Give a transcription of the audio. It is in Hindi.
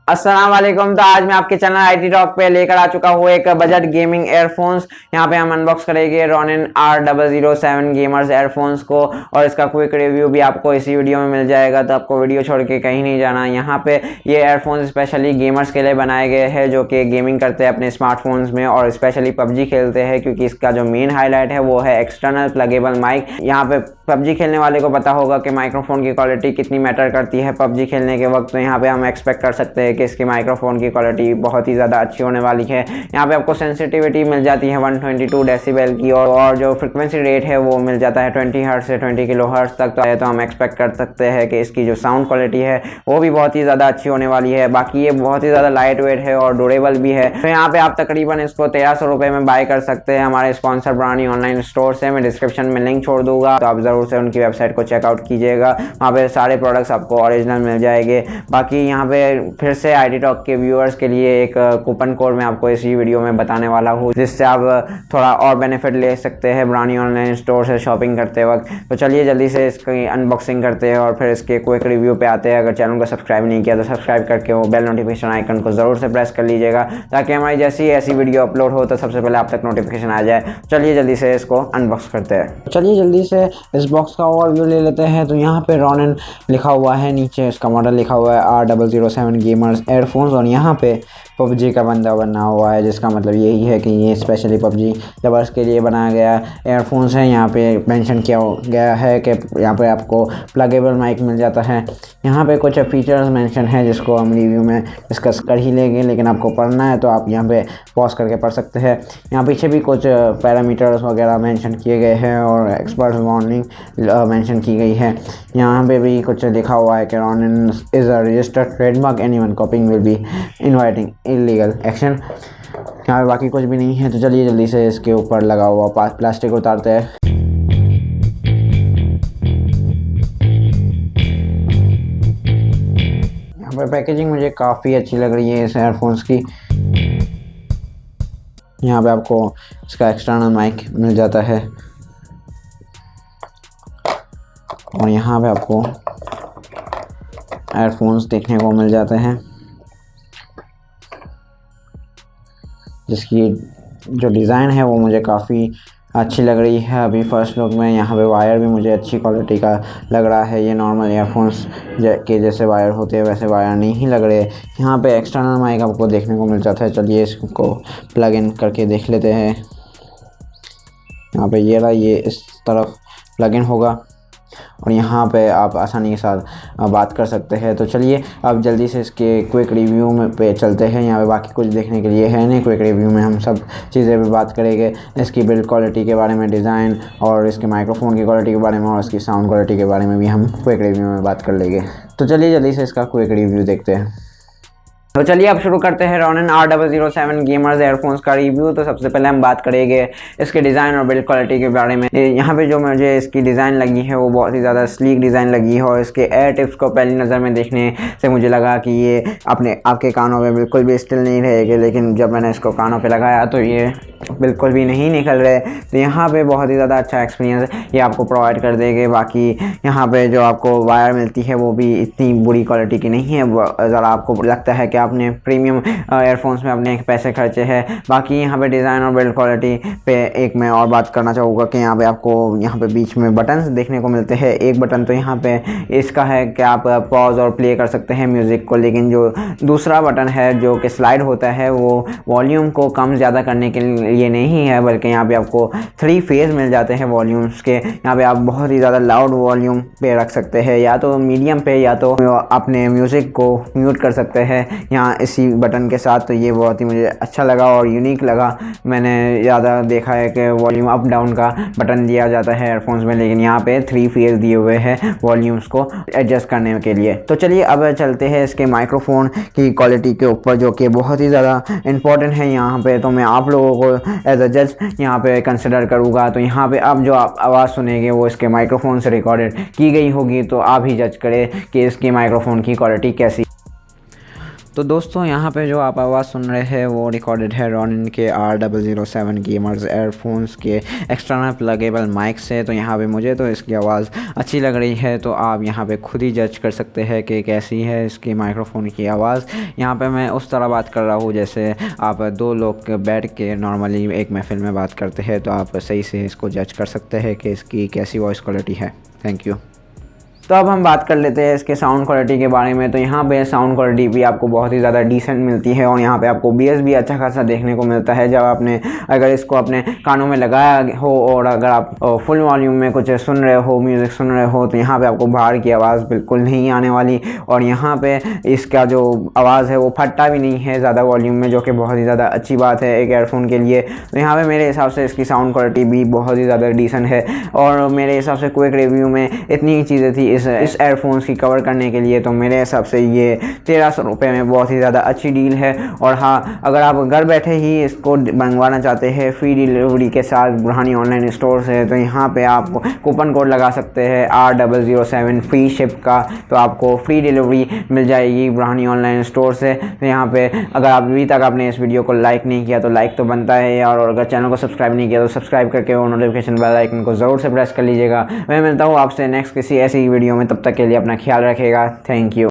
अस्सलाम वालेकुम। तो आज मैं आपके चैनल आईटी टॉक पे लेकर आ चुका हूँ एक बजट गेमिंग एयरफोन्स। यहाँ पे हम अनबॉक्स करेंगे Ronin R007 गेमर्स एयरफोन्स को और इसका क्विक रिव्यू भी आपको इसी वीडियो में मिल जाएगा। तो आपको वीडियो छोड़ के कहीं नहीं जाना। यहाँ पे ये एयरफोन्स स्पेशली गेमर्स के लिए बनाए गए हैं जो कि गेमिंग करते हैं अपने स्मार्टफोन्स में और स्पेशली पबजी खेलते हैं, क्योंकि इसका जो मेन हाईलाइट है वो है एक्सटर्नल प्लगेबल माइक। यहाँ पे पबजी खेलने वाले को पता होगा कि माइक्रोफोन की क्वालिटी कितनी मैटर करती है पबजी खेलने के वक्त। तो यहाँ पे हम एक्सपेक्ट कर सकते हैं कि इसकी माइक्रोफोन की क्वालिटी बहुत ही ज़्यादा अच्छी होने वाली है। यहाँ पे आपको सेंसिटिविटी मिल जाती है 122 डेसिबल की और जो फ्रिक्वेंसी रेट है वो मिल जाता है 20 हर्ट्ज से 20 किलो हर्ट्ज तक। तो हम एक्सपेक्ट कर सकते हैं कि इसकी जो साउंड क्वालिटी है वो भी बहुत ही ज़्यादा अच्छी होने वाली है। बाकी ये बहुत ही ज़्यादा लाइट वेट है और ड्यूरेबल भी है। तो यहाँ पे आप तकरीबन इसको 1300 रुपये में बाय कर सकते हैं हमारे स्पॉन्सर ब्रानी ऑनलाइन स्टोर से। मैं डिस्क्रिप्शन में लिंक छोड़ दूंगा, तो आप ज़रूर से उनकी वेबसाइट को चेकआउट कीजिएगा। वहाँ पे सारे प्रोडक्ट्स आपको ओरिजिनल मिल जाएंगे। बाकी यहाँ पे फिर से आईटी टॉक के व्यूअर्स के लिए एक कूपन कोड मैं आपको इसी वीडियो में बताने वाला हूँ, जिससे आप थोड़ा और बेनिफिट ले सकते हैं ब्रानी ऑनलाइन स्टोर से शॉपिंग करते वक्त। तो चलिए जल्दी से इसकी अनबॉक्सिंग करते हैं और फिर इसके क्विक रिव्यू पे आते हैं। अगर चैनल को सब्सक्राइब नहीं किया तो सब्सक्राइब करके वो बेल नोटिफिकेशन आइकन को ज़रूर से प्रेस कर लीजिएगा, ताकि हमारी जैसी ऐसी वीडियो अपलोड हो तो सबसे पहले आप तक नोटिफिकेशन आ जाए। चलिए जल्दी से इसको अनबॉक्स करते हैं। चलिए जल्दी से इस बॉक्स का ओवरव्यू ले लेते हैं। तो यहाँ पे Ronin लिखा हुआ है, नीचे इसका मॉडल लिखा हुआ है R007 गेमर्स एयरफोन्स और यहाँ पे पबजी का बंदा बना हुआ है, जिसका मतलब यही है कि ये स्पेशली पबजी लवर्स के लिए बनाया गया एयरफोन्स है। यहाँ पे मेंशन किया गया है कि यहाँ पे आपको प्लगेबल माइक मिल जाता है। यहाँ पे कुछ फीचर्स मेंशन है जिसको हम रिव्यू में डिस्कस कर ही लेंगे, लेकिन आपको पढ़ना है तो आप यहाँ पे पॉज करके पढ़ सकते हैं। यहाँ पीछे भी कुछ पैरामीटर्स वगैरह मेंशन किए गए हैं और एक्सपर्ट वार्निंग मेंशन की गई है। यहाँ पे भी कुछ लिखा हुआ है कि Ronin is a registered trademark, anyone कॉपिंग will be inviting illegal action. यहाँ पे बाकी कुछ भी नहीं है। तो चलिए जल्दी से इसके ऊपर लगा हुआ प्लास्टिक उतारते हैं। यहाँ पे पैकेजिंग मुझे काफ़ी अच्छी लग रही है इस एयरफोन्स की। यहाँ पे आपको इसका एक्सटर्नल माइक मिल जाता है और यहाँ पे आपको एयरफोन्स देखने को मिल जाते हैं, जिसकी जो डिज़ाइन है वो मुझे काफ़ी अच्छी लग रही है अभी फर्स्ट लुक में। यहाँ पे वायर भी मुझे अच्छी क्वालिटी का लग रहा है। ये नॉर्मल एयरफोन्स के जैसे वायर होते हैं वैसे वायर नहीं ही लग रहे। यहाँ पे एक्सटर्नल माइक आपको देखने को मिल जाता है। चलिए इसको प्लग इन करके देख लेते हैं। यहाँ पे ये रहा, ये इस तरफ प्लग इन होगा और यहाँ पे आप आसानी के साथ बात कर सकते हैं। तो चलिए अब जल्दी से इसके क्विक रिव्यू में पे चलते हैं। यहाँ पे बाकी कुछ देखने के लिए है नहीं। क्विक रिव्यू में हम सब चीज़ें भी बात करेंगे, इसकी बिल्ड क्वालिटी के बारे में, डिज़ाइन और इसके माइक्रोफोन की क्वालिटी के बारे में और इसकी साउंड क्वालिटी के बारे में भी हम क्विक रिव्यू में बात कर लेंगे। तो चलिए जल्दी से इसका क्विक रिव्यू देखते हैं। तो चलिए अब शुरू करते हैं Ronin R007 गेमर्स एयरफोन्स का रिव्यू। तो सबसे पहले हम बात करेंगे इसके डिज़ाइन और बिल्ड क्वालिटी के बारे में। यहाँ पे जो मुझे इसकी डिज़ाइन लगी है वो बहुत ही ज़्यादा स्लीक डिज़ाइन लगी है और इसके एयर टिप्स को पहली नज़र में देखने से मुझे लगा कि ये आपके कानों में बिल्कुल भी स्टिल नहीं रहेगी, लेकिन जब मैंने इसको कानों पर लगाया तो ये बिल्कुल भी नहीं निकल रहे। तो यहाँ पे बहुत ही ज़्यादा अच्छा एक्सपीरियंस ये आपको प्रोवाइड कर देंगे। बाकी यहाँ पे जो आपको वायर मिलती है वो भी इतनी बुरी क्वालिटी की नहीं है। ज़रा आपको लगता है कि आपने प्रीमियम एयरफोन्स में अपने पैसे खर्चे हैं। बाकी यहाँ पे डिज़ाइन और बिल्ड क्वालिटी पे एक मैं और बात करना चाहूँगा कि यहाँ पे आपको यहाँ पे बीच में बटन्स देखने को मिलते हैं। एक बटन तो यहाँ पे इसका है कि आप पॉज और प्ले कर सकते हैं म्यूज़िक को, लेकिन जो दूसरा बटन है जो कि स्लाइड होता है वो वॉल्यूम को कम ज़्यादा करने के लिए नहीं है, बल्कि यहाँ पे आपको 3 फेज़ मिल जाते हैं वॉल्यूम्स के। यहाँ पे आप बहुत ही ज़्यादा लाउड वॉल्यूम पे रख सकते हैं, या तो मीडियम पे, या तो अपने म्यूज़िक को म्यूट कर सकते हैं यहाँ इसी बटन के साथ। तो ये बहुत ही मुझे अच्छा लगा और यूनिक लगा। मैंने ज़्यादा देखा है कि वॉल्यूम अप डाउन का बटन दिया जाता है एयरफोन्स में, लेकिन यहाँ पे 3 फेज़ दिए हुए हैं वॉल्यूम्स को एडजस्ट करने के लिए। तो चलिए अब चलते हैं इसके माइक्रोफोन की क्वालिटी के ऊपर, जो कि बहुत ही ज़्यादा इंपॉर्टेंट है यहाँ पे। तो मैं आप लोगों को एज अ जज यहाँ पे कंसिडर करूँगा। तो यहाँ पे अब जो आप आवाज़ सुनेंगे वो इसके माइक्रोफोन से रिकॉर्डेड की गई होगी, तो आप ही जज करें कि इसकी माइक्रोफोन की क्वालिटी कैसी। तो दोस्तों यहाँ पे जो आप आवाज़ सुन रहे हैं वो रिकॉर्डेड है रॉनिन के R007 गेमर्स एयरफोन्स के एक्सटर्नल प्लगेबल माइक से। तो यहाँ पे मुझे तो इसकी आवाज़ अच्छी लग रही है, तो आप यहाँ पे खुद ही जज कर सकते हैं कि कैसी है इसकी माइक्रोफोन की आवाज़। यहाँ पे मैं उस तरह बात कर रहा हूँ जैसे आप दो लोग बैठ के नॉर्मली एक महफिल में बात करते हैं, तो आप सही से इसको जज कर सकते हैं कि इसकी कैसी वॉइस क्वालिटी है। Thank you. तो अब हम बात कर लेते हैं इसके साउंड क्वालिटी के बारे में। तो यहाँ पे साउंड क्वालिटी भी आपको बहुत ही ज़्यादा डिसेंट मिलती है और यहाँ पे आपको बेस भी अच्छा खासा देखने को मिलता है। जब आपने अगर इसको अपने कानों में लगाया हो और अगर आप फुल वॉल्यूम में कुछ सुन रहे हो, म्यूज़िक सुन रहे हो, तो यहाँ पे आपको बाहर की आवाज़ बिल्कुल नहीं आने वाली। और यहाँ पे इसका जो आवाज़ है वो फटता भी नहीं है ज़्यादा वॉल्यूम में, जो कि बहुत ही ज़्यादा अच्छी बात है एक एयरफोन के लिए। तो यहाँ पर मेरे हिसाब से इसकी साउंड क्वालिटी भी बहुत ही ज़्यादा डिसेंट है और मेरे हिसाब से क्विक रिव्यू में इतनी ही चीज़ें थी इस एयरफोन्स की कवर करने के लिए। तो मेरे हिसाब से ये 1300 रुपये में बहुत ही ज़्यादा अच्छी डील है। और हाँ, अगर आप घर बैठे ही इसको मंगवाना चाहते हैं फ्री डिलीवरी के साथ बुरहानी ऑनलाइन स्टोर से, तो यहाँ पे आप कूपन कोड लगा सकते हैं R007 फ्री शिप का, तो आपको फ्री डिलीवरी मिल जाएगी बुरहानी ऑनलाइन स्टोर से। तो यहाँ पे अगर आप अभी तक आपने इस वीडियो को लाइक नहीं किया तो लाइक तो बनता है, और अगर चैनल को सब्सक्राइब नहीं किया तो सब्सक्राइब करके वो नोटिफिकेशन बेल आइकन को ज़रूर से प्रेस कर लीजिएगा। मैं मिलता हूँ आपसे नेक्स्ट किसी ऐसी वीडियो में, तब तक के लिए अपना ख्याल रखिएगा। Thank you.